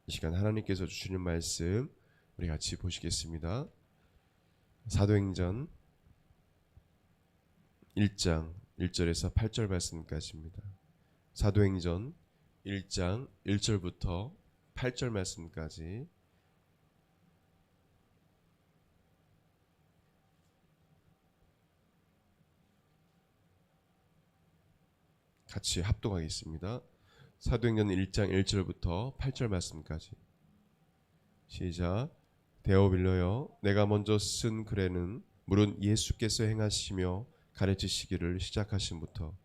이 시간 하나님께서 주시는 말씀 우리 같이 보시겠습니다. 사도행전 1장 1절에서 8절 말씀까지입니다. 사도행전 1장 1절부터 8절 말씀까지 같이 합독하겠습니다. 사도행전 1장 1절부터 8절 말씀까지 시작. 데오빌로여, 내가 먼저 쓴 글에는 물은 예수께서 행하시며 가르치시기를 시작하심부터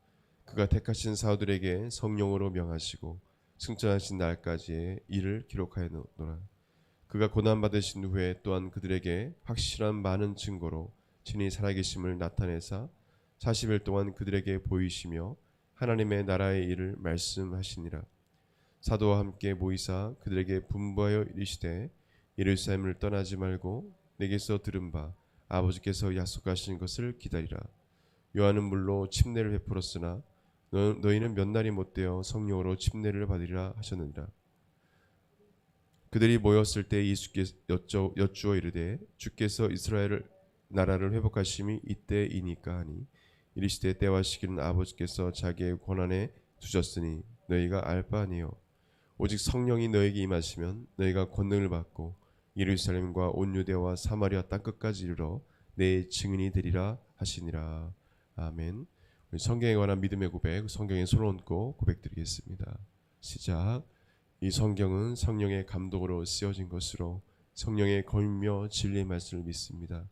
그가 택하신 사도들에게 성령으로 명하시고 승천하신 날까지의 일을 기록하였노라. 그가 고난받으신 후에 또한 그들에게 확실한 많은 증거로 친히 살아계심을 나타내사 40일 동안 그들에게 보이시며 하나님의 나라의 일을 말씀하시니라. 사도와 함께 모이사 그들에게 분부하여 이르시되 예루살렘을 떠나지 말고 내게서 들은 바 아버지께서 약속하신 것을 기다리라. 요한은 물로 침례를 베풀었으나 너희는 몇 날이 못되어 성령으로 침례를 받으리라 하셨느니라. 그들이 모였을 때 예수께서 여쭈어 이르되 주께서 이스라엘 나라를 회복하심이 이때이니까 하니 이르시되 때와 시기는 아버지께서 자기의 권한에 두셨으니 너희가 알 바 아니요 오직 성령이 너희에게 임하시면 너희가 권능을 받고 예루살렘과 온 유대와 사마리아 땅끝까지 이르러 내 증인이 되리라 하시니라. 아멘. 우리 성경에 관한 믿음의 고백, 성경에 손을 얹고 고백드리겠습니다. 시작. 이 성경은 성령의 감동으로 쓰여진 것으로 성령의 권위며 진리의 말씀을 믿습니다.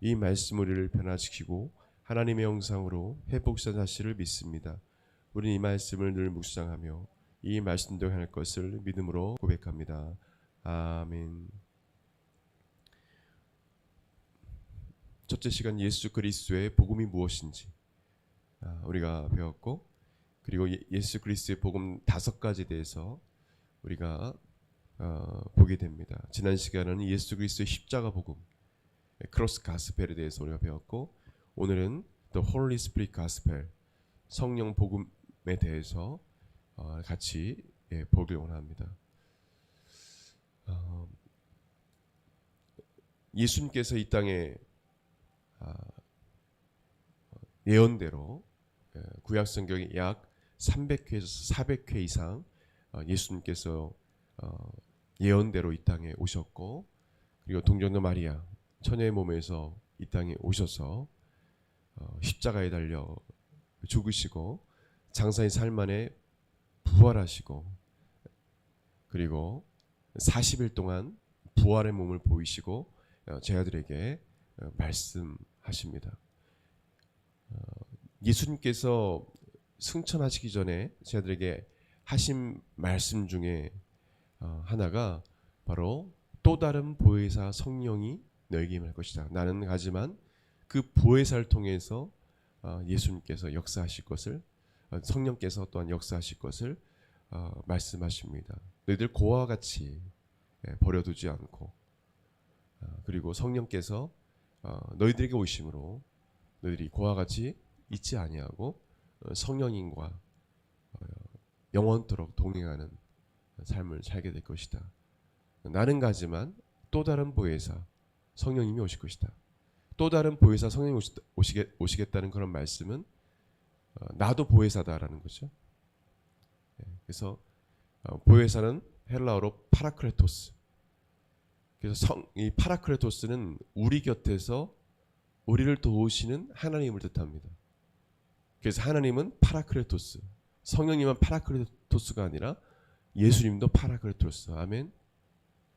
이 말씀 우리를 변화시키고 하나님의 형상으로 회복시키는 사실을 믿습니다. 우리는 이 말씀을 늘 묵상하며 이 말씀대로 할 것을 믿음으로 고백합니다. 아멘. 첫째 시간 예수 그리스도의 복음이 무엇인지 우리가 배웠고, 그리고 예수 그리스도의 복음 5가지에 대해서 우리가 보게 됩니다. 지난 시간에는 예수 그리스도의 십자가 복음, 크로스 가스펠에 대해서 우리가 배웠고, 오늘은 The Holy Spirit Gospel, 성령 복음에 대해서 같이 보길 원합니다. 예수님께서 이 땅에 예언대로 구약 성경에 약 300회에서 400회 이상 예수님께서 예언대로 이 땅에 오셨고, 그리고 동정녀 마리아 처녀의 몸에서 이 땅에 오셔서 십자가에 달려 죽으시고 장사의 삶 안에 부활하시고, 그리고 40일 동안 부활의 몸을 보이시고 제자들에게 말씀하십니다. 예수님께서 승천하시기 전에 제자들에게 하신 말씀 중에 하나가 바로 또 다른 보혜사 성령이 너에게 임할 것이다. 나는 가지만 그 보혜사를 통해서 예수님께서 역사하실 것을, 성령께서 또한 역사하실 것을 말씀하십니다. 너희들 고와 같이 버려두지 않고, 그리고 성령께서 너희들에게 오심으로 너희들이 고와 같이 잊지 아니하고 성령님과 영원토록 동행하는 삶을 살게 될 것이다. 나는 가지만 또 다른 보혜사 성령님이 오실 것이다. 또 다른 보혜사 성령이 오시겠다는 그런 말씀은 나도 보혜사다라는 거죠. 그래서 보혜사는 헬라어로 파라크레토스. 그래서 이 파라크레토스는 우리 곁에서 우리를 도우시는 하나님을 뜻합니다. 그래서 하나님은 파라크레토스, 성령님은 파라크레토스가 아니라 예수님도 파라크레토스. 아멘.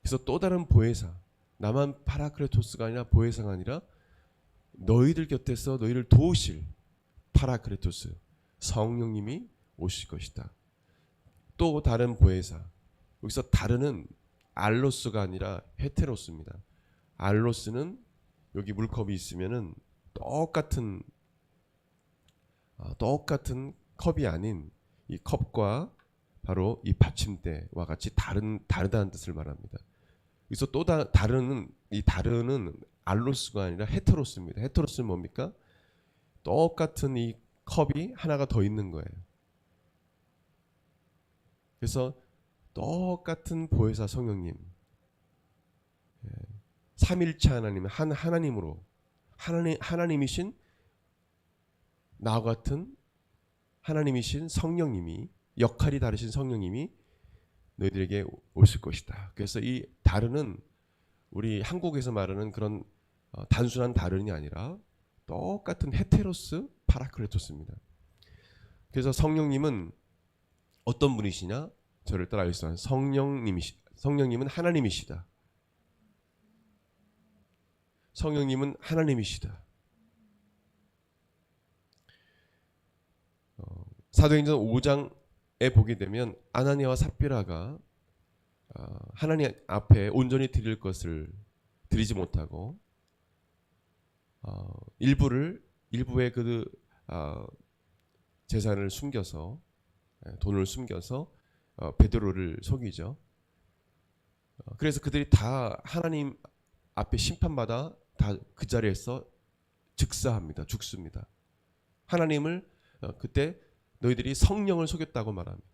그래서 또 다른 보혜사, 나만 파라크레토스가 아니라 보혜사가 아니라 너희들 곁에서 너희를 도우실 파라크레토스, 성령님이 오실 것이다. 또 다른 보혜사, 여기서 다른은 알로스가 아니라 헤테로스입니다. 알로스는 여기 물컵이 있으면은 똑같은 컵이 아닌 이 컵과 바로 이 받침대와 같이 다르다는 뜻을 말합니다. 그래서 또 다른은 알로스가 아니라 헤테로스입니다. 헤테로스는 뭡니까? 똑같은 이 컵이 하나가 더 있는 거예요. 그래서 똑같은 보혜사 성령님, 삼일체 하나님, 하나님으로 하나님이신 나와 같은 하나님이신 성령님이, 역할이 다르신 성령님이 너희들에게 오실 것이다. 그래서 이 다르는 우리 한국에서 말하는 그런 단순한 다른이 아니라 똑같은 헤테로스 파라클레토스입니다. 그래서 성령님은 어떤 분이시냐? 저를 따라 읽으시면 성령님은 하나님이시다. 성령님은 하나님이시다. 사도행전 5장에 보게 되면 아나니아와 삽비라가 하나님 앞에 온전히 드릴 것을 드리지 못하고 일부의 그 재산을 숨겨서, 돈을 숨겨서 베드로를 속이죠. 그래서 그들이 다 하나님 앞에 심판받아 다 그 자리에서 즉사합니다. 죽습니다. 하나님을 그때 너희들이 성령을 속였다고 말합니다.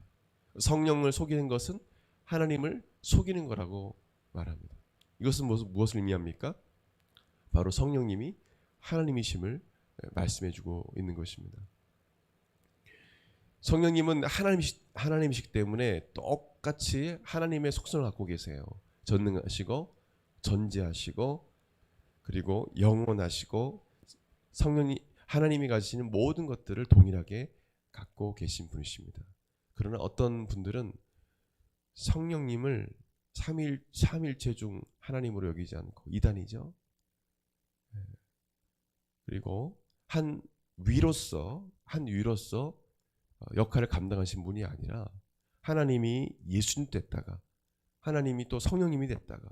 성령을 속이는 것은 하나님을 속이는 거라고 말합니다. 이것은 무엇을 의미합니까? 바로 성령님이 하나님이심을 말씀해주고 있는 것입니다. 성령님은 하나님이시기 때문에 똑같이 하나님의 속성을 갖고 계세요. 전능하시고 전지하시고 그리고 영원하시고 하나님이 가지시는 모든 것들을 동일하게 갖고 계신 분이십니다. 그러나 어떤 분들은 성령님을 삼일체 중 하나님으로 여기지 않고 이단이죠. 그리고 한 위로서 역할을 감당하신 분이 아니라 하나님이 예수님 됐다가 하나님이 또 성령님이 됐다가,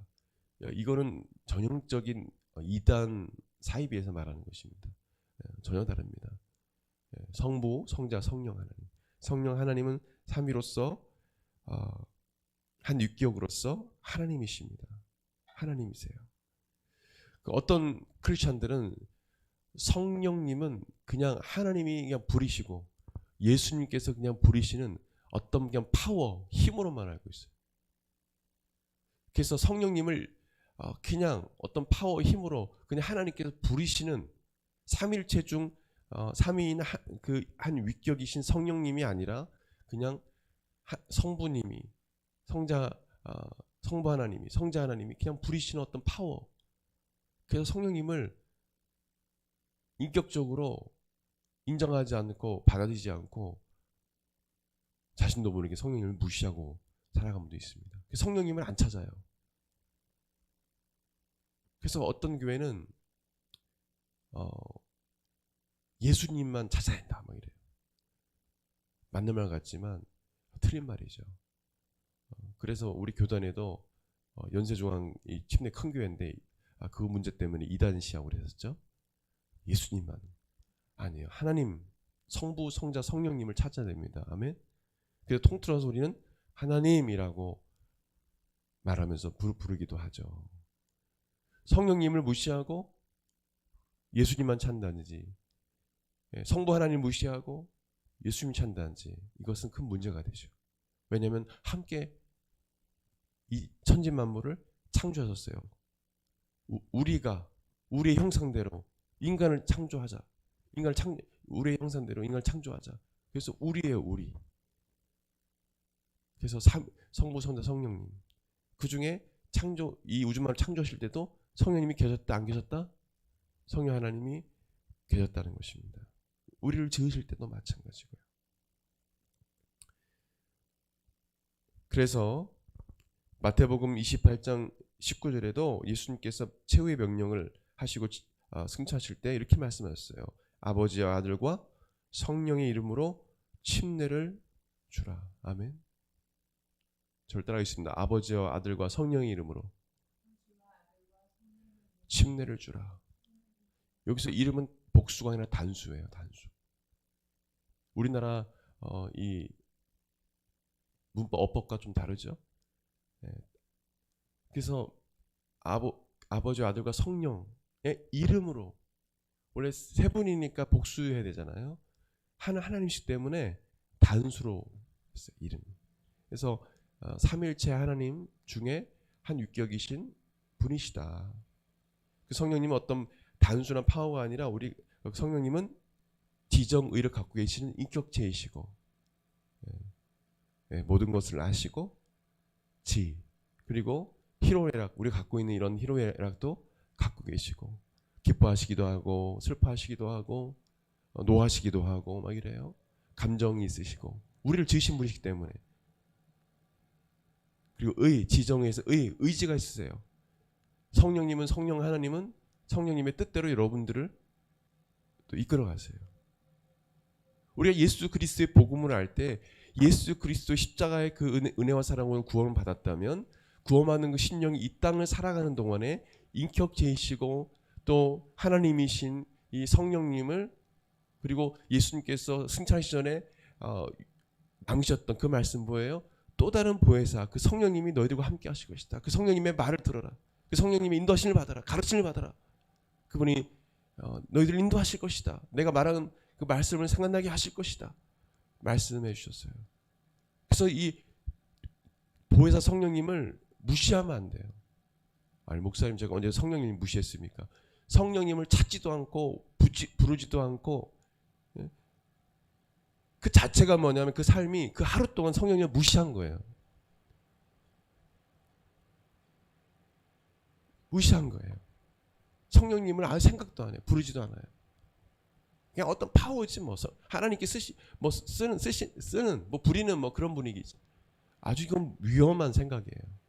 이거는 전형적인 이단 사이비에서 말하는 것입니다. 전혀 다릅니다. 성부, 성자, 성령 하나님. 성령 하나님은 삼위로서 한 육격으로서 하나님이십니다. 하나님이세요. 어떤 크리스찬들은 성령님은 그냥 하나님이 그냥 부리시고 예수님께서 그냥 부리시는 어떤 그냥 파워, 힘으로만 알고 있어요. 그래서 성령님을 그냥 어떤 파워, 힘으로 그냥 하나님께서 부리시는 삼일체 중 삼위인 그 한 위격이신 성령님이 아니라 그냥 성부님이, 성부 하나님이, 성자 하나님이 그냥 부리시는 어떤 파워. 그래서 성령님을 인격적으로 인정하지 않고 받아들이지 않고 자신도 모르게 성령님을 무시하고 살아가는 분도 있습니다. 성령님을 안 찾아요. 그래서 어떤 교회는 예수님만 찾아야 한다 막 이래요. 맞는 말 같지만 틀린 말이죠. 그래서 우리 교단에도 연세중앙이 침례 큰 교회인데 그 문제 때문에 이단시하고 그랬었죠. 예수님만 아니에요. 하나님, 성부, 성자, 성령님을 찾아야 됩니다. 아멘. 그래서 통틀어서 우리는 하나님이라고 말하면서 부르기도 하죠. 성령님을 무시하고 예수님만 찾는다든지, 성부 하나님 무시하고 예수님 찾는다든지, 이것은 큰 문제가 되죠. 왜냐하면 함께 이 천지 만물을 창조하셨어요. 우리가 우리의 형상대로 인간을 창조하자. 우리의 형상대로 인간을 창조하자. 그래서 우리예요, 우리. 그래서 성부, 성자, 성령님. 그 중에 이 우주만을 창조하실 때도 성령님이 계셨다, 안 계셨다? 성령 하나님이 계셨다는 것입니다. 우리를 지으실 때도 마찬가지고요. 그래서 마태복음 28장 19절에도 예수님께서 최후의 명령을 하시고 승천하실 때 이렇게 말씀하셨어요. 아버지와 아들과 성령의 이름으로 침례를 주라. 아멘. 저를 따라하겠습니다. 아버지와 아들과 성령의 이름으로 침례를 주라. 여기서 이름은 복수가 아니라 단수예요. 단수. 우리나라 이 문법 어법과 좀 다르죠. 그래서 아버지와 아들과 성령의 이름으로, 원래 세 분이니까 복수해야 되잖아요. 하나님이시기 때문에 단수로 했어요. 이름. 그래서 삼일체 하나님 중에 한 유격이신 분이시다. 그 성령님은 어떤 단순한 파워가 아니라 우리 성령님은 지정의를 갖고 계시는 인격체이시고 모든 것을 아시고 그리고 희로애락, 우리가 갖고 있는 이런 희로애락도 갖고 계시고 기뻐하시기도 하고 슬퍼하시기도 하고 노하시기도 하고 막 이래요. 감정이 있으시고 우리를 지으신 분이시기 때문에. 그리고 지정에서 의지가 있으세요. 성령님은 성령 하나님은 성령님의 뜻대로 여러분들을 또 이끌어 가세요. 우리가 예수 그리스도의 복음을 알 때 예수 그리스도 십자가의 그 은혜와 사랑으로 구원을 받았다면 구원받는 그 심령이 이 땅을 살아가는 동안에 인격체이시고 또 하나님이신 이 성령님을 그리고 예수님께서 승천하시기 전에 남기셨던 그 말씀 뭐예요? 또 다른 보혜사 그 성령님이 너희들과 함께 하실 것이다. 그 성령님의 말을 들어라. 그 성령님의 인도하심을 받아라. 가르침을 받아라. 그분이 너희들을 인도하실 것이다. 내가 말하는 그 말씀을 생각나게 하실 것이다. 말씀해 주셨어요. 그래서 이 보혜사 성령님을 무시하면 안 돼요. 아니 목사님 제가 언제 성령님 무시했습니까? 성령님을 찾지도 않고 부르지도 않고 그 자체가 뭐냐면 그 삶이 그 하루 동안 성령님을 무시한 거예요. 무시한 거예요. 성령님을 아예 생각도 안 해요. 부르지도 않아요. 그냥 어떤 파워지 뭐 하나님께 쓰는 뭐 부리는 뭐 그런 분위기지. 아주 이건 위험한 생각이에요.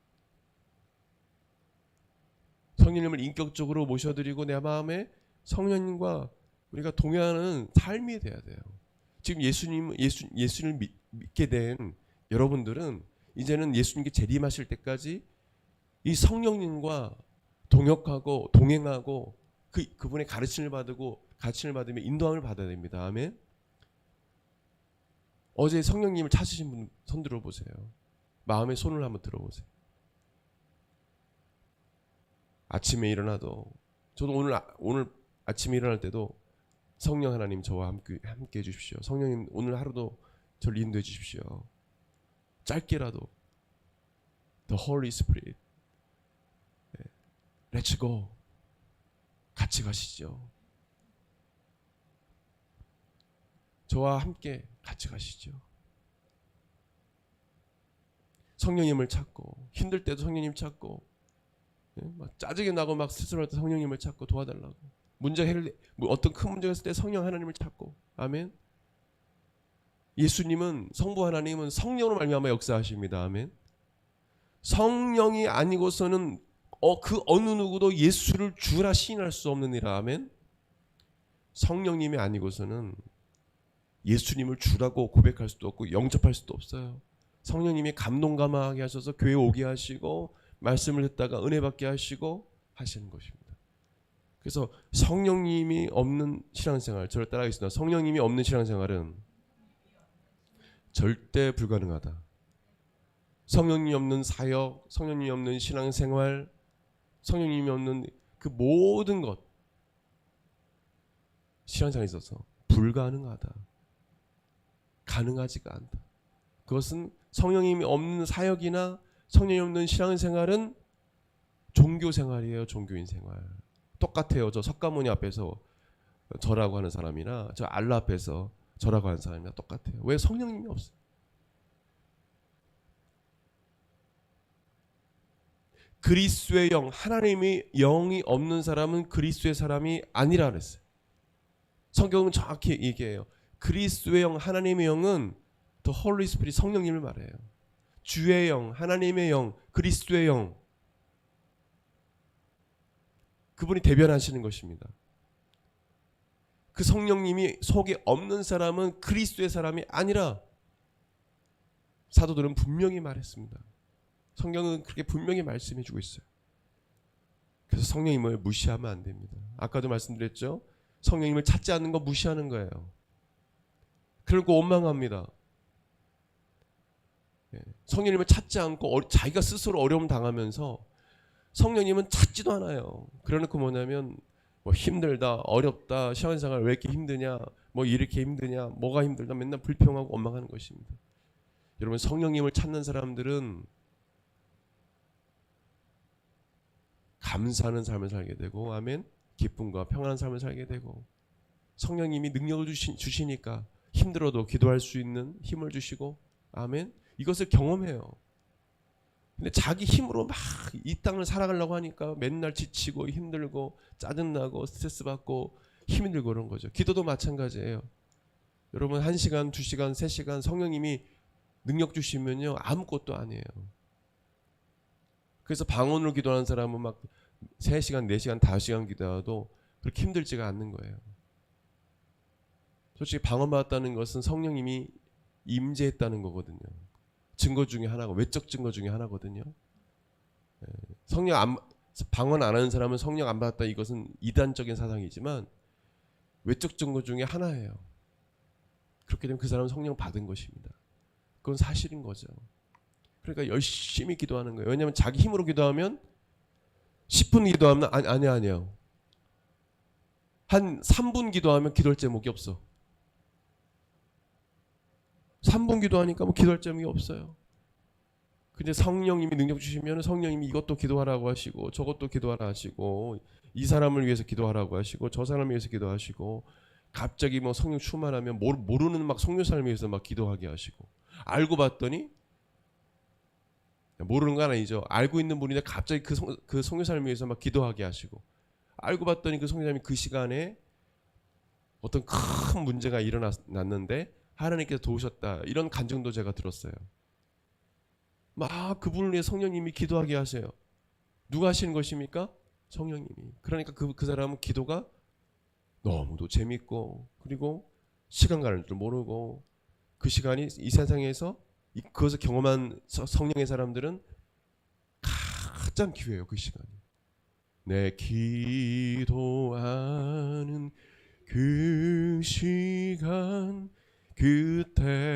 성령님을 인격적으로 모셔드리고 내 마음에 성령님과 우리가 동행하는 삶이 돼야 돼요. 지금 예수님을 믿게 된 여러분들은 이제는 예수님께 재림하실 때까지 이 성령님과 동역하고 동행하고 그분의 가르침을 받으며 인도함을 받아야 됩니다. 아멘. 어제 성령님을 찾으신 분 손 들어보세요. 마음의 손을 한번 들어보세요. 아침에 일어나도 저도 오늘 아침에 일어날 때도 성령 하나님 저와 함께 해 주십시오. 성령님 오늘 하루도 저를 인도해 주십시오. 짧게라도 The Holy Spirit Let's go. 같이 가시죠. 저와 함께 같이 가시죠. 성령님을 찾고 힘들 때도 성령님 찾고 막 짜증이 나고 막 스스로 할 때 성령님을 찾고 도와달라고 어떤 큰 문제가 있을 때 성령 하나님을 찾고 아멘. 예수님은 성부 하나님은 성령으로 말미암아 역사하십니다. 아멘. 성령이 아니고서는 그 어느 누구도 예수를 주라 시인할 수 없느니라. 아멘. 성령님이 아니고서는 예수님을 주라고 고백할 수도 없고 영접할 수도 없어요. 성령님이 감동감화하게 하셔서 교회 오게 하시고 말씀을 듣다가 은혜 받게 하시고 하시는 것입니다. 그래서 성령님이 없는 신앙생활, 저를 따라하겠습니다. 성령님이 없는 신앙생활은 절대 불가능하다. 성령님이 없는 사역, 성령님이 없는 신앙생활, 성령님이 없는 그 모든 것 신앙생활에 있어서 불가능하다. 가능하지가 않다. 그것은 성령님이 없는 사역이나 성령이 없는 신앙생활은 종교생활이에요. 종교인 생활. 똑같아요. 저 석가모니 앞에서 저라고 하는 사람이나 저 알라 앞에서 저라고 하는 사람이나 똑같아요. 왜? 성령님이 없어요. 그리스도의 영, 하나님의 영이 없는 사람은 그리스도의 사람이 아니라 그랬어요. 성경은 정확히 얘기해요. 그리스도의 영, 하나님의 영은 The Holy Spirit, 성령님을 말해요. 주의 영, 하나님의 영, 그리스도의 영, 그분이 대변하시는 것입니다. 그 성령님이 속에 없는 사람은 그리스도의 사람이 아니라 사도들은 분명히 말했습니다. 성경은 그렇게 분명히 말씀해 주고 있어요. 그래서 성령님을 무시하면 안 됩니다. 아까도 말씀드렸죠. 성령님을 찾지 않는 거 무시하는 거예요. 그리고 원망합니다. 성령님을 찾지 않고 자기가 스스로 어려움 당하면서 성령님은 찾지도 않아요. 그러놓고 뭐냐면 뭐 힘들다, 어렵다, 신앙생활 왜 이렇게 힘드냐, 뭐 이렇게 힘드냐, 뭐가 힘들다 맨날 불평하고 원망하는 것입니다. 여러분, 성령님을 찾는 사람들은 감사하는 삶을 살게 되고, 아멘, 기쁨과 평안한 삶을 살게 되고, 성령님이 능력을 주시니까 힘들어도 기도할 수 있는 힘을 주시고, 아멘, 이것을 경험해요. 근데 자기 힘으로 막 이 땅을 살아가려고 하니까 맨날 지치고 힘들고 짜증나고 스트레스 받고 힘이 들고 그런 거죠. 기도도 마찬가지예요. 여러분, 1시간, 2시간, 3시간 성령님이 능력 주시면요, 아무것도 아니에요. 그래서 방언으로 기도하는 사람은 막 3시간, 4시간, 5시간 기도해도 그렇게 힘들지가 않는 거예요. 솔직히 방언 받았다는 것은 성령님이 임재했다는 거거든요. 증거 중에 하나고, 외적 증거 중에 하나거든요. 방언 안 하는 사람은 성령 안 받았다, 이것은 이단적인 사상이지만 외적 증거 중에 하나예요. 그렇게 되면 그 사람은 성령 받은 것입니다. 그건 사실인 거죠. 그러니까 열심히 기도하는 거예요. 왜냐하면 자기 힘으로 기도하면 10분 기도하면 아니에요. 한 3분 기도하면 기도할 제목이 없어. 3분 기도하니까 뭐 기도할 제목이 없어요. 근데 성령님이 능력 주시면 성령님이 이것도 기도하라고 하시고 저것도 기도하라 하시고 이 사람을 위해서 기도하라고 하시고 저 사람을 위해서 기도하시고, 갑자기 뭐 성령 충만하면 모르는 막 속죄사를 위해서 막 기도하게 하시고, 알고 봤더니 모르는 건 아니죠. 알고 있는 분인데 갑자기 그 속죄사를 위해서 막 기도하게 하시고, 알고 봤더니 그 속죄사님이 그 시간에 어떤 큰 문제가 일어났는데 하나님께서 도우셨다, 이런 간증도 제가 들었어요. 막 그분을 위해 성령님이 기도하게 하세요. 누가 하시는 것입니까? 성령님이. 그러니까 그 사람은 기도가 너무도 재밌고, 그리고 시간 가는 줄 모르고, 그 시간이 이 세상에서 그것을 경험한 성령의 사람들은 가장 기회예요. 그 시간이. 내 기도하는 그 시간, 그때가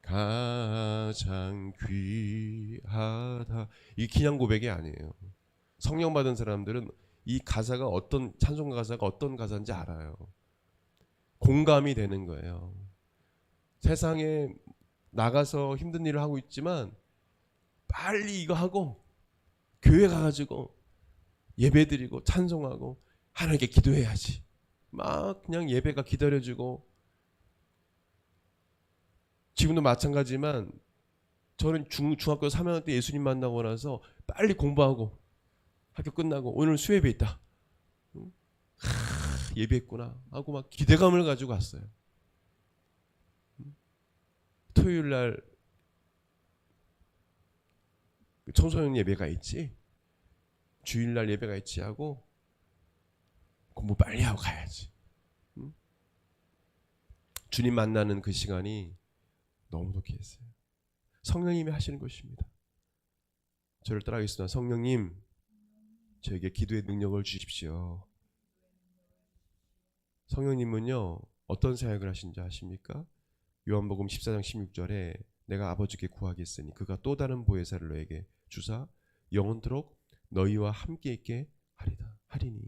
가장 귀하다. 이게 그냥 고백이 아니에요. 성령 받은 사람들은 이 가사가 찬송 가사가 어떤 가사인지 알아요. 공감이 되는 거예요. 세상에 나가서 힘든 일을 하고 있지만 빨리 이거 하고 교회 가가지고 예배드리고 찬송하고 하나님께 기도해야지. 막 그냥 예배가 기다려지고, 지금도 마찬가지지만 저는 중학교 3학년 때 예수님 만나고 나서 빨리 공부하고 학교 끝나고 오늘 수예배 있다, 예배했구나 하고 막 기대감을 가지고 갔어요. 토요일 날 청소년 예배가 있지, 주일날 예배가 있지 하고 공부 빨리 하고 가야지. 주님 만나는 그 시간이 너무도 귀했어요. 성령님이 하시는 것입니다. 저를 따라하겠습니다. 성령님, 저에게 기도의 능력을 주십시오. 성령님은요, 어떤 사역을 하신지 아십니까? 요한복음 14장 16절에 내가 아버지께 구하겠으니 그가 또 다른 보혜사를 너에게 주사 영원토록 너희와 함께 있게 하리니.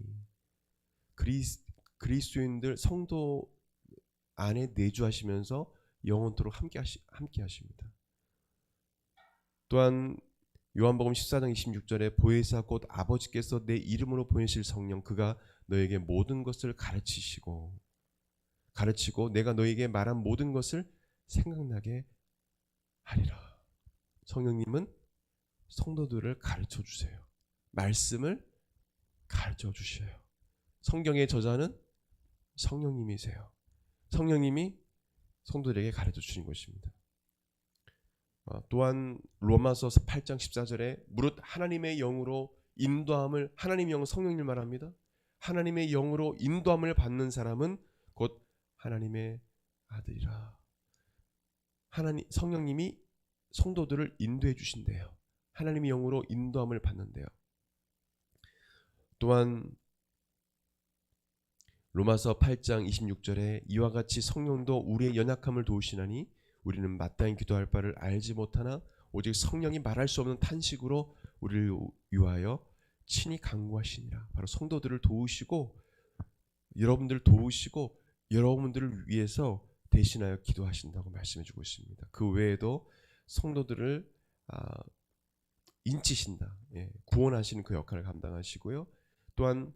그리스도인들 성도 안에 내주하시면서 영원토록 함께 하십니다. 또한 요한복음 14장 26절에 보혜사 곧 아버지께서 내 이름으로 보내실 성령, 그가 너에게 모든 것을 가르치고 내가 너에게 말한 모든 것을 생각나게 하리라. 성령님은 성도들을 가르쳐 주세요. 말씀을 가르쳐 주셔요. 성경의 저자는 성령님이세요. 성령님이 성도들에게 가르쳐 주신 것입니다. 또한 로마서 8장 14절에 무릇 하나님의 영으로 인도함을, 하나님의 영은 성령님을 말합니다. 하나님의 영으로 인도함을 받는 사람은 곧 하나님의 아들이라. 성령님이 성도들을 인도해 주신대요. 하나님의 영으로 인도함을 받는데요. 또한 로마서 8장 26절에 이와 같이 성령도 우리의 연약함을 도우시나니 우리는 마땅히 기도할 바를 알지 못하나 오직 성령이 말할 수 없는 탄식으로 우리를 위하여 친히 간구하시니라. 바로 성도들을 도우시고 여러분들을 위해서 대신하여 기도하신다고 말씀해주고 있습니다. 그 외에도 성도들을 인치신다, 구원하시는 그 역할을 감당하시고요. 또한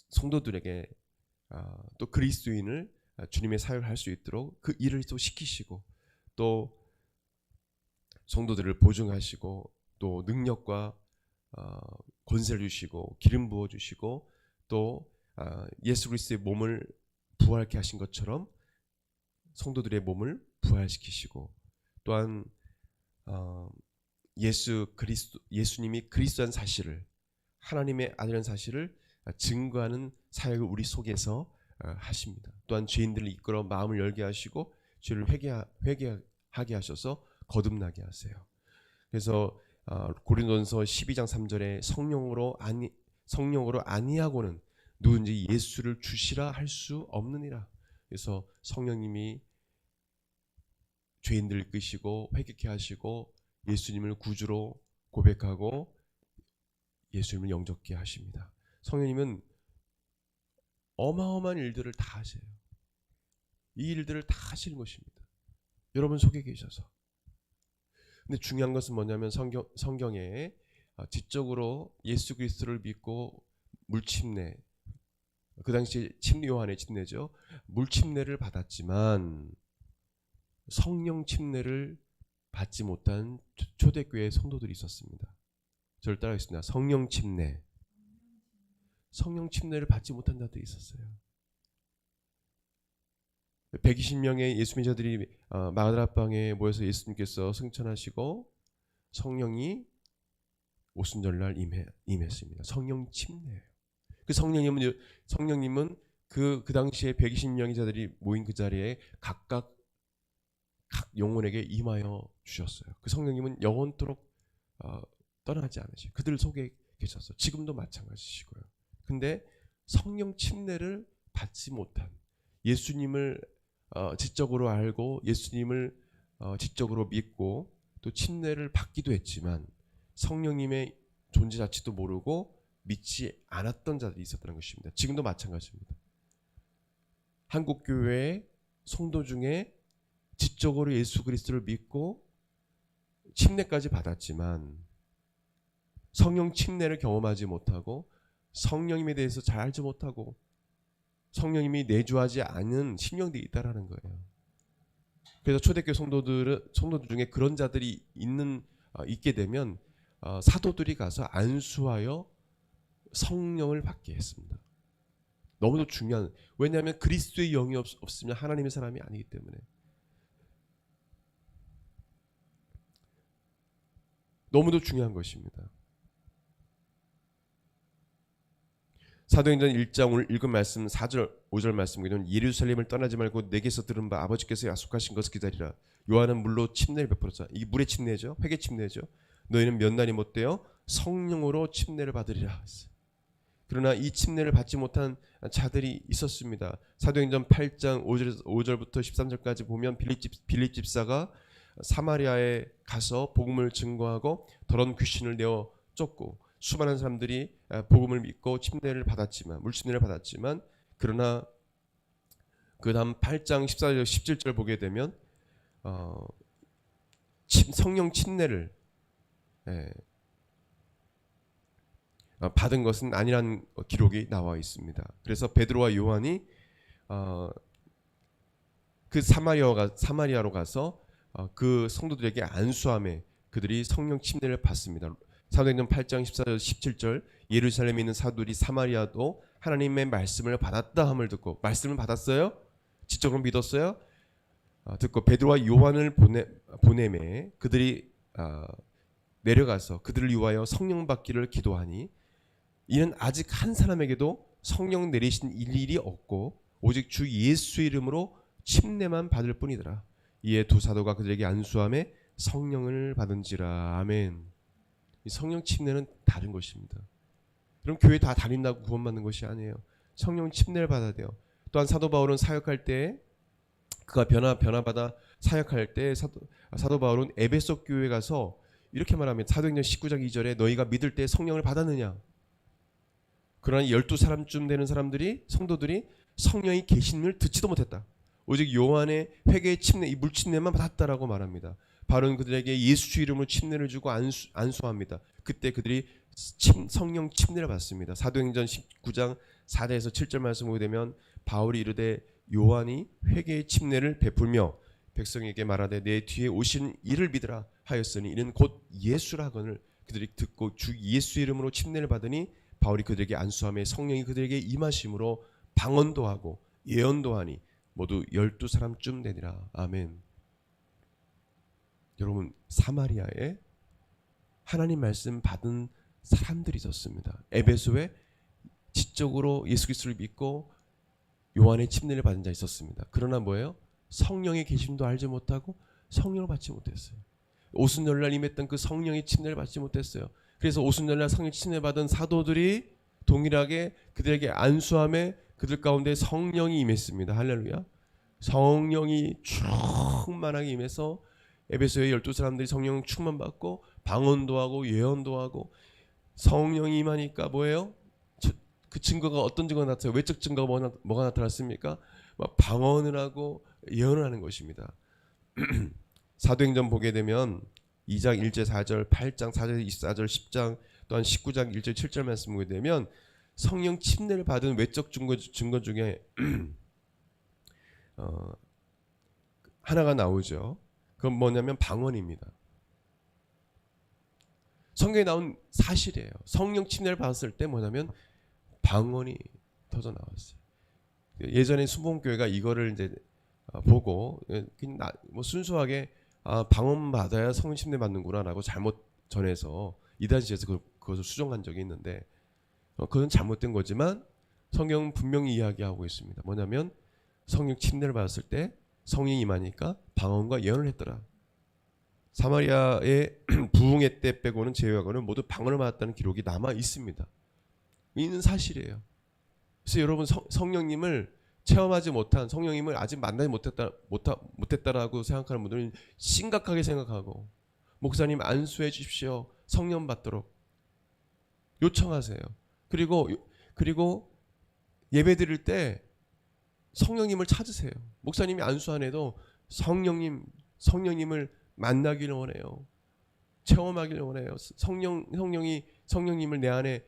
성도들에게 또 그리스도인을 주님의 사역을 할 수 있도록 그 일을 또 시키시고, 또 성도들을 보증하시고, 또 능력과 권세를 주시고 기름 부어 주시고, 또 예수 그리스도의 몸을 부활케 하신 것처럼 성도들의 몸을 부활시키시고, 또한 예수님이 그리스도란 사실을, 하나님의 아들이라는 사실을 증거하는 사역을 우리 속에서 하십니다. 또한 죄인들을 이끌어 마음을 열게 하시고 죄를 회개하게 하셔서 거듭나게 하세요. 그래서 고린도전서 12장 3절에 성령으로 아니하고는 누군지 예수를 주시라 할 수 없느니라. 그래서 성령님이 죄인들을 이끄시고 회개케 하시고 예수님을 구주로 고백하고 예수님을 영접케 하십니다. 성령님은 어마어마한 일들을 다 하세요. 이 일들을 다 하시는 것입니다. 여러분 속에 계셔서. 근데 중요한 것은 뭐냐면 성경에 지적으로 예수 그리스도를 믿고 물침례, 그 당시 침례 요한의 침례죠. 물침례를 받았지만 성령 침례를 받지 못한 초대교회 성도들이 있었습니다. 저를 따라하겠습니다. 성령 침례를 받지 못한 자들이 있었어요. 120명의 예수 믿자들이 마가다라방에 모여서 예수님께서 승천하시고 성령이 오순절날 임했습니다. 성령 침례예요. 그 성령님은 그 당시에 120명의 자들이 모인 그 자리에 각 영혼에게 임하여 주셨어요. 그 성령님은 영원토록 떠나지 않으시고 그들 속에 계셨어요. 지금도 마찬가지시고요. 근데 성령 침례를 받지 못한, 예수님을 지적으로 알고 예수님을 지적으로 믿고 또 침례를 받기도 했지만 성령님의 존재 자체도 모르고 믿지 않았던 자들이 있었다는 것입니다. 지금도 마찬가지입니다. 한국교회의 성도 중에 지적으로 예수 그리스도를 믿고 침례까지 받았지만 성령 침례를 경험하지 못하고 성령님에 대해서 잘 알지 못하고 성령님이 내주하지 않은 심령들이 있다라는 거예요. 그래서 초대교회 성도들 중에 그런 자들이 있게 되면 사도들이 가서 안수하여 성령을 받게 했습니다. 너무도 중요한, 왜냐하면 그리스도의 영이 없으면 하나님의 사람이 아니기 때문에. 너무도 중요한 것입니다. 사도행전 1장 오늘 읽은 말씀 4절 5절 말씀은 예루살렘을 떠나지 말고 내게서 들은 바 아버지께서 약속하신 것을 기다리라. 요한은 물로 침례를 베풀었다. 이게 물의 침례죠. 회개 침례죠. 너희는 몇 날이 못되어 성령으로 침례를 받으리라. 그러나 이 침례를 받지 못한 자들이 있었습니다. 사도행전 8장 5절부터 13절까지 보면 빌립 집사가 사마리아에 가서 복음을 증거하고 더러운 귀신을 내어 쫓고 수많은 사람들이 복음을 믿고 물침례를 받았지만 그러나 그 다음 8장 14절 17절 보게 되면 성령 침례를 받은 것은 아니라는 기록이 나와 있습니다. 그래서 베드로와 요한이 그 사마리아로 가서 그 성도들에게 안수함에 그들이 성령 침례를 받습니다. 사도행전 8장 14절 17절 예루살렘에 있는 사도들이 사마리아도 하나님의 말씀을 받았다 함을 듣고, 말씀을 받았어요? 지적으로 믿었어요? 듣고 베드로와 요한을 보내매 그들이 내려가서 그들을 위하여 성령 받기를 기도하니 이는 아직 한 사람에게도 성령 내리신 일이 없고 오직 주 예수 이름으로 침례만 받을 뿐이더라. 이에 두 사도가 그들에게 안수함에 성령을 받은지라. 아멘. 이 성령 침례는 다른 것입니다. 그럼 교회 다 다닌다고 구원받는 것이 아니에요. 성령 침례를 받아야 돼요. 또한 사도 바울은 사역할 때 그가 변화받아 사역할 때 사도 바울은 에베소 교회에 가서 이렇게 말하면 사도행전 19장 2절에 너희가 믿을 때 성령을 받았느냐. 그러나 12사람쯤 되는 성도들이 성령이 계심을 듣지도 못했다. 오직 요한의 회개의 침례, 이 물침례만 받았다라고 말합니다. 바로는 그들에게 예수 이름으로 침례를 주고 안수합니다. 그때 그들이 성령 침례를 받습니다. 사도행전 19장 4절에서 7절 말씀 보게 되면 바울이 이르되 요한이 회개의 침례를 베풀며 백성에게 말하되 내 뒤에 오신 이를 믿으라 하였으니 이는 곧 예수라거늘 그들이 듣고 주 예수 이름으로 침례를 받으니 바울이 그들에게 안수하며 성령이 그들에게 임하심으로 방언도 하고 예언도 하니 모두 12사람쯤 되니라. 아멘. 여러분, 사마리아에 하나님 말씀 받은 사람들이 있었습니다. 에베소에 지적으로 예수 그리스도를 믿고 요한의 침례를 받은 자 있었습니다. 그러나 뭐예요? 성령의 계심도 알지 못하고 성령을 받지 못했어요. 오순절날 임했던 그 성령의 침례를 받지 못했어요. 그래서 오순절날 성령 침례 받은 사도들이 동일하게 그들에게 안수함에 그들 가운데 성령이 임했습니다. 할렐루야. 성령이 충만하게 임해서 에베소의 12사람들이 성령 충만 받고 방언도 하고 예언도 하고 성령이 임하니까 뭐예요? 그 증거가 어떤 증거가 나타나요? 외적 증거가 뭐가 나타났습니까? 방언을 하고 예언을 하는 것입니다. 사도행전 보게 되면 2장 1절 4절 8장 4절 24절 10장 또한 19장 1절 7절 말씀 보게 되면 성령 침례를 받은 외적 증거 중에 하나가 나오죠. 그건 뭐냐면 방언입니다. 성경에 나온 사실이에요. 성령 침례를 받았을 때 뭐냐면 방언이 터져 나왔어요. 예전에 수봉교회가 이거를 이제 보고 뭐 순수하게 방언 받아야 성령 침례 받는구나라고 잘못 전해서 이단시에서 그것을 수정한 적이 있는데 그건 잘못된 거지만 성경은 분명히 이야기하고 있습니다. 뭐냐면 성령 침례를 받았을 때 성령이 임하니까 방언과 예언을 했더라. 사마리아의 부흥회 때 빼고는 제외하고는 모두 방언을 받았다는 기록이 남아 있습니다. 있는 사실이에요. 그래서 여러분 성령님을 체험하지 못한 성령님을 아직 만나지 못했다라고 생각하는 분들은 심각하게 생각하고 목사님 안수해 주십시오. 성령 받도록 요청하세요. 그리고 예배 드릴 때 성령님을 찾으세요. 목사님이 안수 안 해도 성령님을 만나기를 원해요. 체험하기를 원해요. 성령님을 내 안에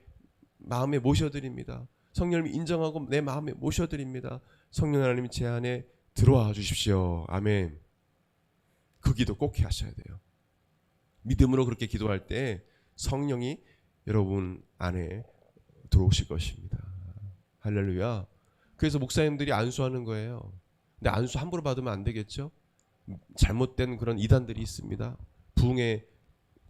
마음에 모셔드립니다. 성령님을 인정하고 내 마음에 모셔드립니다. 성령 하나님 제 안에 들어와 주십시오. 아멘. 그 기도 꼭 하셔야 돼요. 믿음으로 그렇게 기도할 때 성령이 여러분 안에 들어오실 것입니다. 할렐루야. 그래서 목사님들이 안수하는 거예요. 근데 안수 함부로 받으면 안 되겠죠? 잘못된 그런 이단들이 있습니다. 부흥의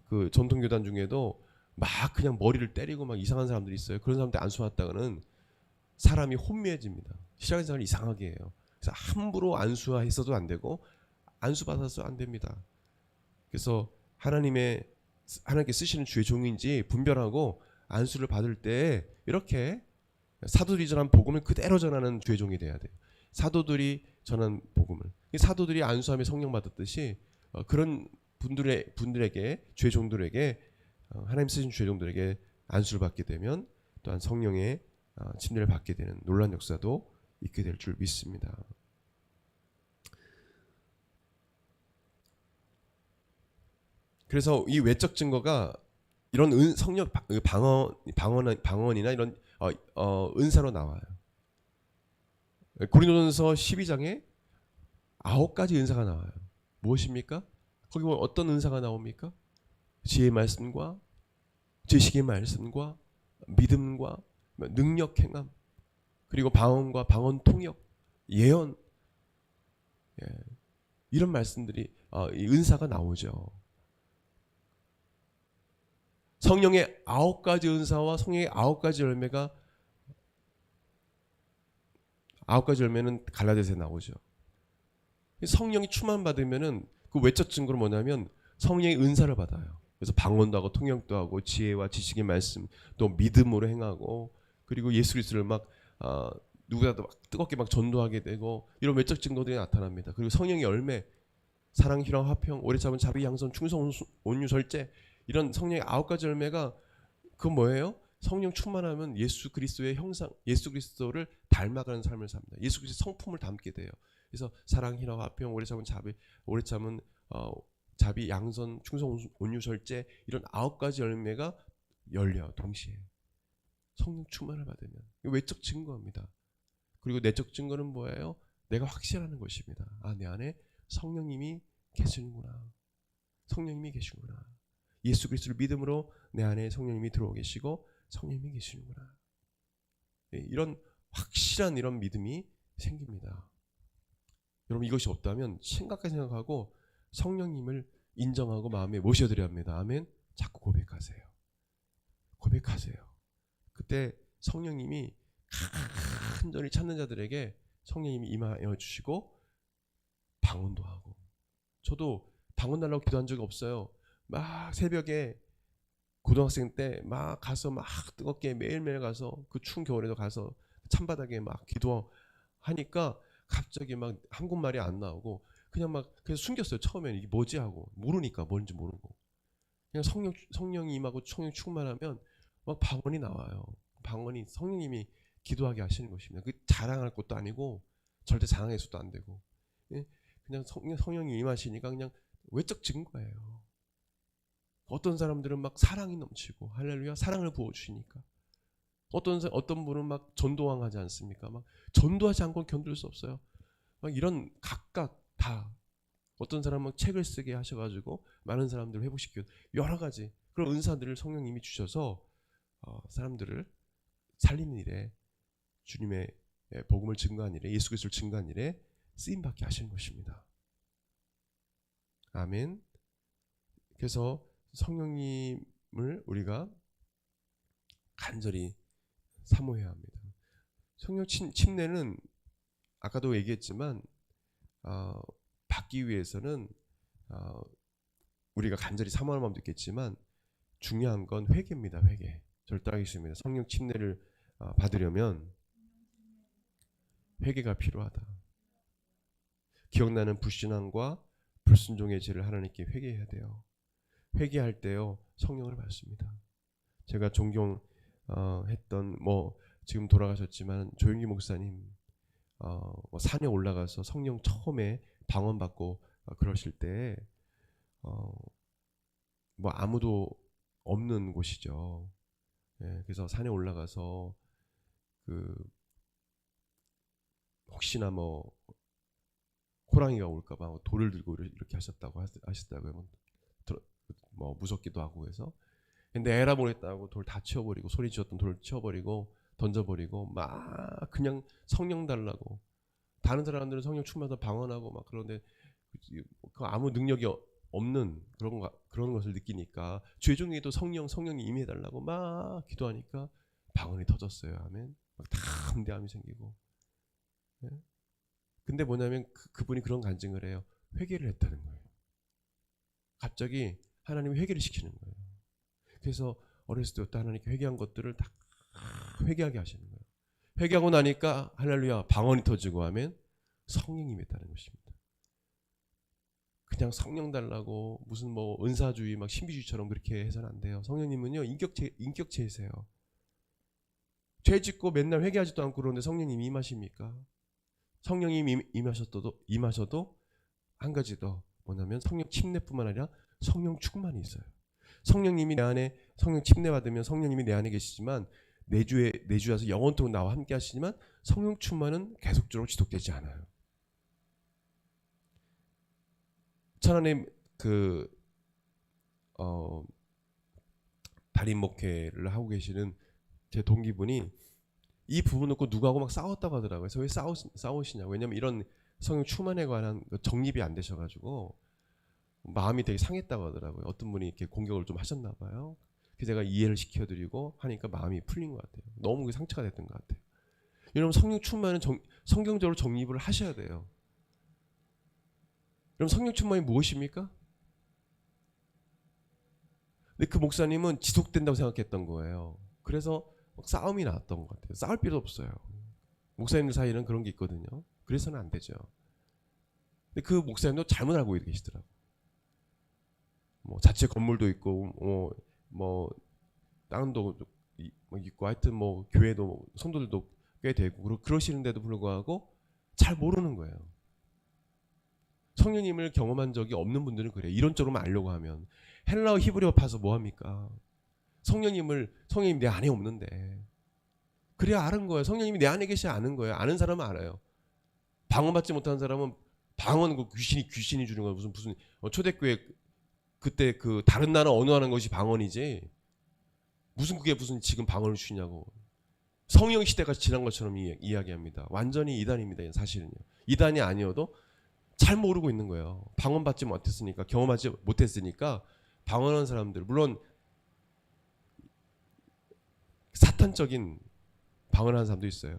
그 전통교단 중에도 막 그냥 머리를 때리고 막 이상한 사람들이 있어요. 그런 사람들 안수 받다가는 사람이 혼미해집니다. 신앙생활 생활을 이상하게 해요. 그래서 함부로 안수했어도 안 되고 안수 받아서 안 됩니다. 그래서 하나님께 쓰시는 주의 종인지 분별하고 안수를 받을 때 이렇게 사도들이 전한 복음을 그대로 전하는 주의 종이 돼야 돼요. 사도들이 전한 복음을 사도들이 안수함에 성령 받았듯이 그런 분들에게 주의 종들에게 하나님 쓰신 주의 종들에게 안수를 받게 되면 또한 성령의 침례를 받게 되는 놀라운 역사도 있게 될 줄 믿습니다. 그래서 이 외적 증거가 이런 성령 방언이나 이런 은사로 나와요. 고린도전서 12장에 9가지 은사가 나와요. 무엇입니까? 거기 보면 어떤 은사가 나옵니까? 지혜의 말씀과 지식의 말씀과 믿음과 능력 행함 그리고 방언과 방언 통역 예언 이런 말씀들이 이 은사가 나오죠. 성령의 9가지 은사와 성령의 9가지 열매가 9가지 열매는 갈라디아서에 나오죠. 성령이 충만 받으면은 그 외적 증거로 뭐냐면 성령의 은사를 받아요. 그래서 방언도 하고 통역도 하고 지혜와 지식의 말씀 또 믿음으로 행하고 그리고 예수 그리스도를 막 누구라도 막 뜨겁게 막 전도하게 되고 이런 외적 증거들이 나타납니다. 그리고 성령의 열매 사랑, 희랑, 화평, 오래 참은 자비, 양선, 충성, 온유, 절제 이런 성령의 9가지 열매가 그건 뭐예요? 성령 충만하면 예수 그리스도의 형상, 예수 그리스도를 닮아가는 삶을 삽니다. 예수 그리스도의 성품을 담게 돼요. 그래서 사랑, 희락, 화평, 오래 참은 자비, 오래 참은 자비, 양선, 충성, 온유, 절제 이런 9가지 열매가 열려요. 동시에. 성령 충만을 받으면. 이거 외적 증거입니다. 그리고 내적 증거는 뭐예요? 내가 확신하는 것입니다. 아, 내 안에 성령님이 계시는구나. 성령님이 계시구나. 예수 그리스도를 믿음으로 내 안에 성령님이 들어오 계시고 성령님이 계시는구나. 이런 확실한 이런 믿음이 생깁니다. 여러분, 이것이 없다면 심각하게 생각하고 성령님을 인정하고 마음에 모셔드려야 합니다. 아멘. 자꾸 고백하세요. 고백하세요. 그때 성령님이 간절히 찾는 자들에게 성령님이 임하여 주시고 방언도 하고. 저도 방언 달라고 기도한 적이 없어요. 막 새벽에 고등학생 때 막 가서 막 뜨겁게 매일매일 가서 그 추운 겨울에도 가서 찬바닥에 막 기도하니까 갑자기 막 한국말이 안 나오고 그냥 막 그래서 숨겼어요. 처음에는 이게 뭐지 하고 모르니까 뭔지 모르고 그냥 성령이 임하고 성령 충만하면 막 방언이 나와요. 방언이 성령님이 기도하게 하시는 것입니다. 그 자랑할 것도 아니고 절대 자랑해서도 안 되고 그냥 성령이 임하시니까 그냥 외적 증거예요. 어떤 사람들은 막 사랑이 넘치고 할렐루야 사랑을 부어주시니까 어떤 분은 막 전도왕하지 않습니까? 막 전도하지 않고 견딜 수 없어요. 막 이런 각각 다 어떤 사람은 책을 쓰게 하셔가지고 많은 사람들을 회복시키고 여러 가지 그런 은사들을 성령님이 주셔서 사람들을 살리는 일에 주님의 복음을 증거한 일에 예수 그리스도를 증거한 일에 쓰임받게 하시는 것입니다. 아멘. 그래서 성령님을 우리가 간절히 사모해야 합니다. 성령 침례는 아까도 얘기했지만 받기 위해서는 우리가 간절히 사모하는 마음도 있겠지만 중요한 건 회개입니다. 회개. 저를 따르겠습니다. 성령 침례를 받으려면 회개가 필요하다. 기억나는 불신앙과 불순종의 죄를 하나님께 회개해야 돼요. 회개할 때요 성령을 받습니다. 제가 존경했던 지금 돌아가셨지만 조용기 목사님 산에 올라가서 성령 처음에 방언 받고 그러실 때 아무도 없는 곳이죠. 그래서 산에 올라가서 혹시나 호랑이가 올까봐 돌을 들고 이렇게 하셨다고요. 무섭기도 하고 해서 근데 에라 보냈다고 돌 다 치워버리고 소리 지었던 돌 치워버리고 던져버리고 막 그냥 성령 달라고 다른 사람들은 성령 충만해서 방언하고 막 그런데 아무 능력이 없는 그런 것을 느끼니까 죄종에도 성령이 임해달라고 막 기도하니까 방언이 터졌어요. 아멘. 다 담대함이 생기고. 근데 뭐냐면 그분이 그런 간증을 해요. 회개를 했다는 거예요. 갑자기 하나님이 회개를 시키는 거예요. 그래서 어렸을 때부터 하나님께 회개한 것들을 다 회개하게 하시는 거예요. 회개하고 나니까 할렐루야 방언이 터지고 하면 성령이 임했다는 것입니다. 그냥 성령 달라고 무슨 은사주의 막 신비주의처럼 그렇게 해서는 안 돼요. 성령님은요 인격체이세요. 죄 짓고 맨날 회개하지도 않고 그러는데 성령님이 임하십니까? 성령님이 임하셔도 한 가지 더 뭐냐면 성령 침례뿐만 아니라 성령 충만이 있어요. 성령님이 내 안에 성령 침례 받으면 성령님이 내 안에 계시지만 내주에 와서 영원토록 나와 함께 하시지만 성령 충만은 계속적으로 지속되지 않아요. 천안에 달인 목회를 하고 계시는 제 동기분이 이 부분 놓고 누구하고 막 싸웠다고 하더라고요. 그래서 왜 싸우시냐고. 왜냐면 이런 성령 충만에 관한 정립이 안 되셔가지고 마음이 되게 상했다고 하더라고요. 어떤 분이 이렇게 공격을 좀 하셨나 봐요. 그래서 제가 이해를 시켜드리고 하니까 마음이 풀린 것 같아요. 너무 상처가 됐던 것 같아요. 여러분 성령 충만은 성경적으로 정립을 하셔야 돼요. 여러분 성령 충만이 무엇입니까? 근데 그 목사님은 지속된다고 생각했던 거예요. 그래서 싸움이 났던 것 같아요. 싸울 필요 없어요. 목사님들 사이에는 그런 게 있거든요. 그래서는 안 되죠. 근데 그 목사님도 잘못 알고 계시더라고요. 자체 건물도 있고 땅도 있고 하여튼 뭐 교회도 성도들도 꽤 되고 그러시는데도 불구하고 잘 모르는 거예요. 성령님을 경험한 적이 없는 분들은 그래요. 이론적으로만 알려고 하면 헬라어 히브리어 파서 뭐 합니까? 성령님 내 안에 없는데 그래야 아는 거예요. 성령님이 내 안에 계셔야 아는 거예요. 아는 사람은 알아요. 방언받지 못하는 사람은 방언 그 귀신이 주는 거 무슨 초대교회 그때 그 다른 나라 언어하는 것이 방언이지 무슨 그게 무슨 지금 방언을 주냐고. 성령 시대가 지난 것처럼 이야기합니다. 완전히 이단입니다. 사실은요. 이단이 아니어도 잘 모르고 있는 거예요. 방언 받지 못했으니까 경험하지 못했으니까 방언하는 사람들 물론 사탄적인 방언하는 사람도 있어요.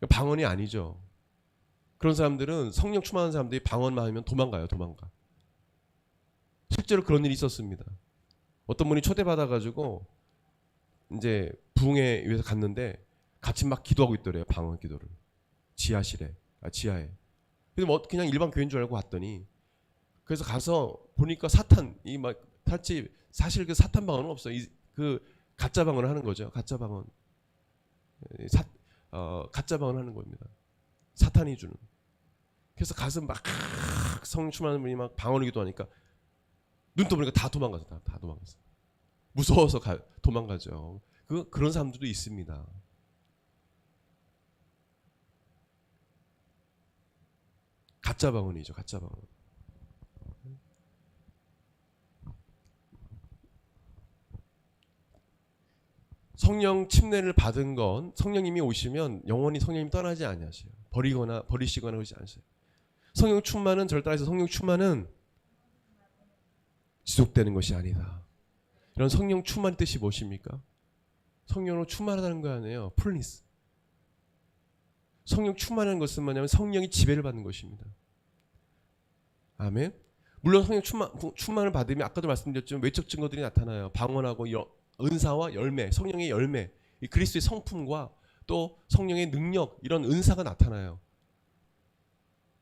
방언이 아니죠. 그런 사람들은 성령 충만한 사람들이 방언만 하면 도망가요. 도망가. 실제로 그런 일이 있었습니다. 어떤 분이 초대받아가지고 이제 부흥회 위해서 갔는데 같이 막 기도하고 있더래요. 방언 기도를. 지하에. 근데 뭐 그냥 일반 교회인 줄 알고 왔더니 그래서 가서 보니까 사탄이 막 사실 그 사탄 방언은 없어요. 그 가짜 방언을 하는 거죠. 가짜 방언. 가짜 방언 하는 겁니다. 사탄이 주는. 그래서 가서 막 성령 충만한 분이 막 방언을 기도하니까 눈 떠보니까 다 도망가서 다 도망갔어. 무서워서 도망가죠. 그런 사람들도 있습니다. 가짜 방언이죠. 가짜 방언. 성령 침례를 받은 건 성령님이 오시면 영원히 성령님 떠나지 아니하세요. 버리시거나 그러지 않으세요. 성령 충만은 저를 따라서 성령 충만은 지속되는 것이 아니다. 이런 성령 충만의 뜻이 무엇입니까? 성령으로 충만하다는 거 아니에요. 풀리스. 성령 충만한 것은 뭐냐면 성령이 지배를 받는 것입니다. 아멘. 물론 성령 충만을 받으면 아까도 말씀드렸지만 외적 증거들이 나타나요. 방언하고 은사와 열매, 성령의 열매, 이 그리스도의 성품과 또 성령의 능력 이런 은사가 나타나요.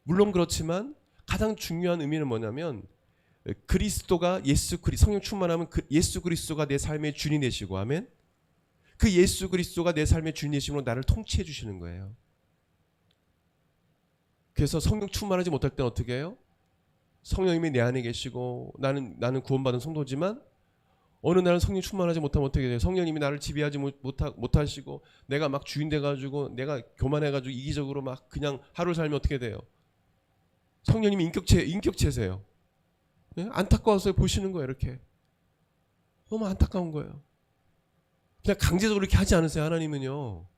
물론 그렇지만 가장 중요한 의미는 뭐냐면 그리스도가 성령 충만하면 예수 그리스도가 내 삶의 주인이 되시고 아멘. 그 예수 그리스도가 내 삶의 주인이 되심으로 나를 통치해 주시는 거예요. 그래서 성령 충만하지 못할 때는 어떻게 해요? 성령님이 내 안에 계시고 나는 구원받은 성도지만 어느 날은 성령 충만하지 못하면 어떻게 돼요? 성령님이 나를 지배하지 못하시고 내가 막 주인 돼가지고 내가 교만해가지고 이기적으로 막 그냥 하루 살면 어떻게 돼요? 성령님이 인격체세요. 네? 안타까워서 보시는 거예요. 이렇게 너무 안타까운 거예요. 그냥 강제적으로 이렇게 하지 않으세요. 하나님은요.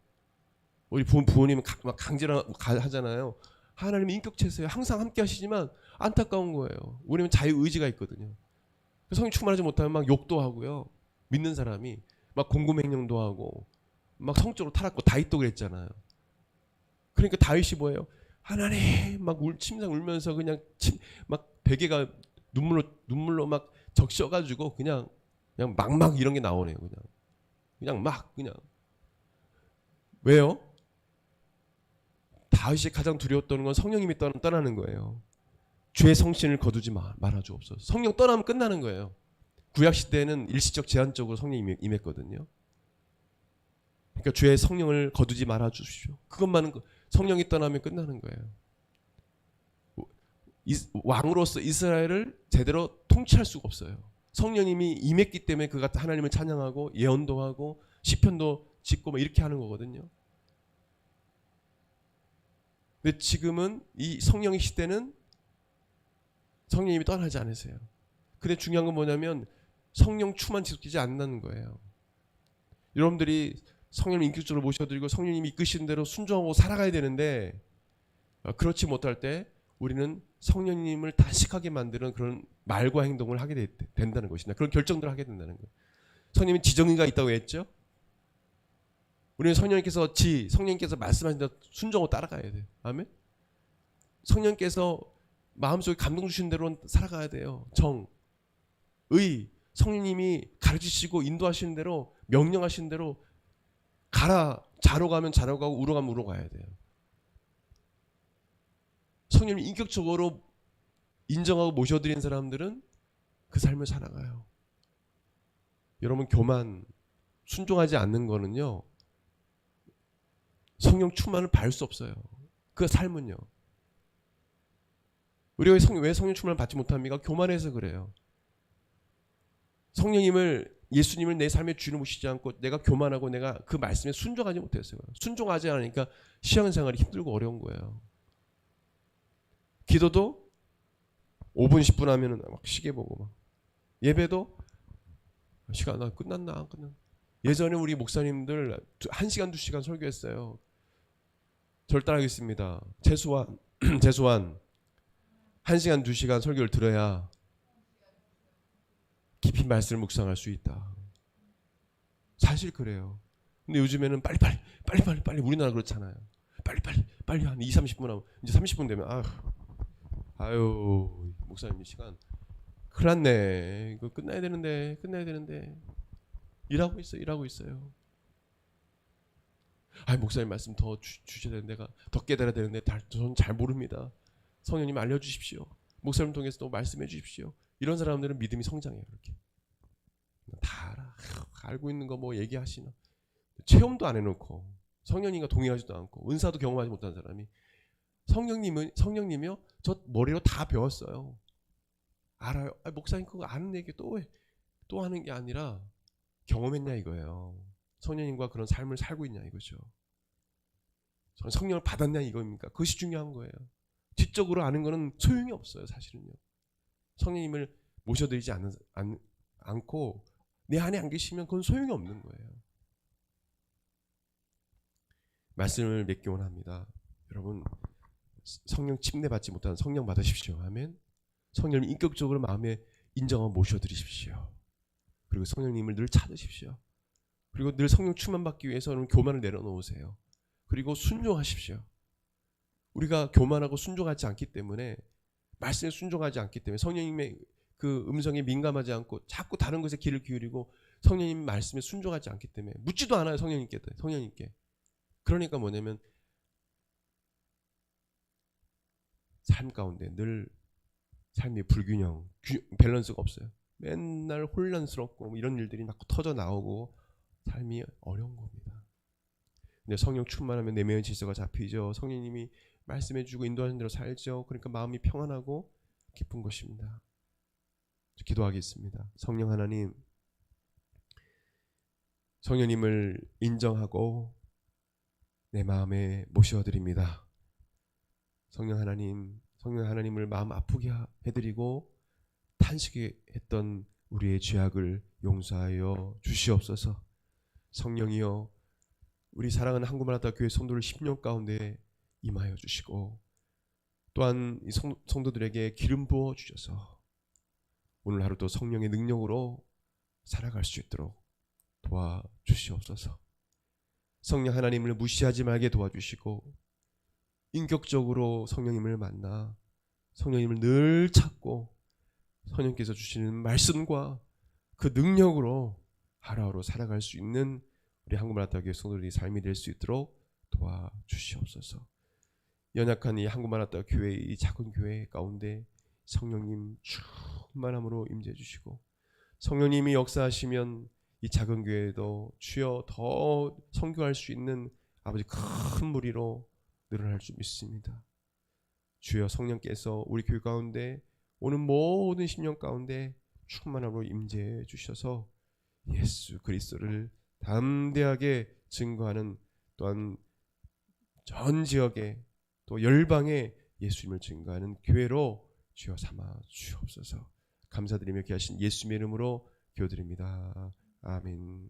우리 부모님은 막 강제로 하잖아요. 하나님은 인격체세요. 항상 함께 하시지만 안타까운 거예요. 우리는 자유의지가 있거든요. 성령 충만하지 못하면 막 욕도 하고요. 믿는 사람이 막 공금행령도 하고 막 성적으로 타락고 다윗도 그랬잖아요. 그러니까 다윗이 뭐예요? 하나님 막 침상 울면서 그냥 막 베개가 눈물로 막 적셔가지고 그냥 막 이런 게 나오네요. 그냥 왜요? 다윗이 가장 두려웠던 건 성령님이 떠나는 거예요. 죄의 성신을 거두지 말아 주옵소서. 성령 떠나면 끝나는 거예요. 구약 시대에는 일시적 제한적으로 성령이 임했거든요. 그러니까 죄의 성령을 거두지 말아 주십시오. 그것만은 성령이 떠나면 끝나는 거예요. 왕으로서 이스라엘을 제대로 통치할 수가 없어요. 성령님이 임했기 때문에 그가 하나님을 찬양하고 예언도 하고 시편도 짓고 막 이렇게 하는 거거든요. 근데 지금은 이 성령의 시대는 성령님이 떠나지 않으세요. 근데 중요한 건 뭐냐면 성령 충만 지속되지 않는다는 거예요. 여러분들이 성령을 인격적으로 모셔드리고 성령님이 이끄시는 대로 순종하고 살아가야 되는데 그렇지 못할 때 우리는 성령님을 단식하게 만드는 그런 말과 행동을 하게 된다는 것이다. 그런 결정들을 하게 된다는 거예요. 성령님은 지정의가 있다고 했죠. 우리는 성령님께서 말씀하신 대로 순종하고 따라가야 돼요. 아멘. 성령께서 마음속에 감동 주신 대로 살아가야 돼요. 성령님이 가르치시고 인도하시는 대로 명령하시는 대로 가라. 자로 가면 자로 가고 우로 가면 우로 가야 돼요. 성령님이 인격적으로 인정하고 모셔드린 사람들은 그 삶을 살아가요. 여러분 교만, 순종하지 않는 거는요 성령 충만을 받을 수 없어요. 그 삶은요. 우리가 왜 성령 충만을 받지 못합니까? 교만해서 그래요. 예수님을 내 삶의 주인으로 모시지 않고 내가 교만하고 내가 그 말씀에 순종하지 못했어요. 순종하지 않으니까 신앙생활이 힘들고 어려운 거예요. 기도도 5분 10분 하면은 막 시계 보고 막. 예배도 시간 끝났나 안 끝났나. 예전에 우리 목사님들 1시간 2시간 설교했어요. 저를 따라하겠습니다. 최소한 1시간 2시간 설교를 들어야 깊이 말씀을 묵상할 수 있다. 사실 그래요. 근데 요즘에는 빨리 우리나라 그렇잖아요. 빨리 한 2-30분 하면 이제 30분 되면 아유 목사님 시간 큰일 났네. 이거 끝나야 되는데 일하고 있어요. 목사님 말씀 더 주셔야 되는데 내가 더 깨달아야 되는데 저는 잘 모릅니다. 성령님 알려주십시오. 목사님 통해서 또 말씀해 주십시오. 이런 사람들은 믿음이 성장해요. 이렇게 다 알아. 알고 있는 거 뭐 얘기하시나. 체험도 안 해놓고 성령님과 동의하지도 않고 은사도 경험하지 못한 사람이 성령님이요 저 머리로 다 배웠어요. 알아요. 목사님 그거 아는 얘기 또 하는 게 아니라 경험했냐 이거예요. 성령님과 그런 삶을 살고 있냐 이거죠. 성령을 받았냐 이겁니까? 그것이 중요한 거예요. 지적으로 아는 거는 소용이 없어요. 사실은요. 성령님을 모셔드리지 않고 내 안에 안 계시면 그건 소용이 없는 거예요. 말씀을 맺기 원합니다. 여러분 성령 침례받지 못한 성령 받으십시오. 아멘. 성령님 인격적으로 마음에 인정하고 모셔드리십시오. 그리고 성령님을 늘 찾으십시오. 그리고 늘 성령 충만받기 위해서는 교만을 내려놓으세요. 그리고 순종하십시오. 우리가 교만하고 순종하지 않기 때문에 말씀에 순종하지 않기 때문에 성령님의 그 음성에 민감하지 않고 자꾸 다른 것에 귀를 기울이고 성령님 말씀에 순종하지 않기 때문에 묻지도 않아요. 성령님께. 그러니까 뭐냐면 삶 가운데 늘 삶의 불균형, 밸런스가 없어요. 맨날 혼란스럽고 이런 일들이 막 터져 나오고 삶이 어려운 겁니다. 근데 성령 충만하면 내면의 질서가 잡히죠. 성령님이 말씀해주고 인도하는 대로 살죠. 그러니까 마음이 평안하고 기쁜 것입니다. 기도하겠습니다. 성령 하나님, 성령님을 인정하고 내 마음에 모셔드립니다. 성령 하나님을 마음 아프게 해드리고 탄식했던 우리의 죄악을 용서하여 주시옵소서. 성령이여 우리 사랑하는 한국마라다 교회 성도를 10년 가운데 임하여 주시고 또한 이 성도들에게 기름 부어 주셔서 오늘 하루도 성령의 능력으로 살아갈 수 있도록 도와주시옵소서. 성령 하나님을 무시하지 말게 도와주시고 인격적으로 성령님을 만나 성령님을 늘 찾고 성령께서 주시는 말씀과 그 능력으로 하루하루 살아갈 수 있는 우리 한국마라타교회 성도들의 삶이 될 수 있도록 도와주시옵소서. 연약한 이 한국마라타교회 이 작은 교회 가운데 성령님 충만함으로 임재해 주시고 성령님이 역사하시면 이 작은 교회도 주여 더 선교할 수 있는 아버지 큰 무리로 늘어날 줄 믿습니다. 주여 성령께서 우리 교회 가운데 오는 모든 심령 가운데 충만함으로 임재해 주셔서 예수 그리스도를 담대하게 증거하는 또한 전 지역에 또 열방에 예수님을 증거하는 교회로 주여 삼아 주옵소서. 감사드리며 귀하신 예수님의 이름으로 기도드립니다. 아멘.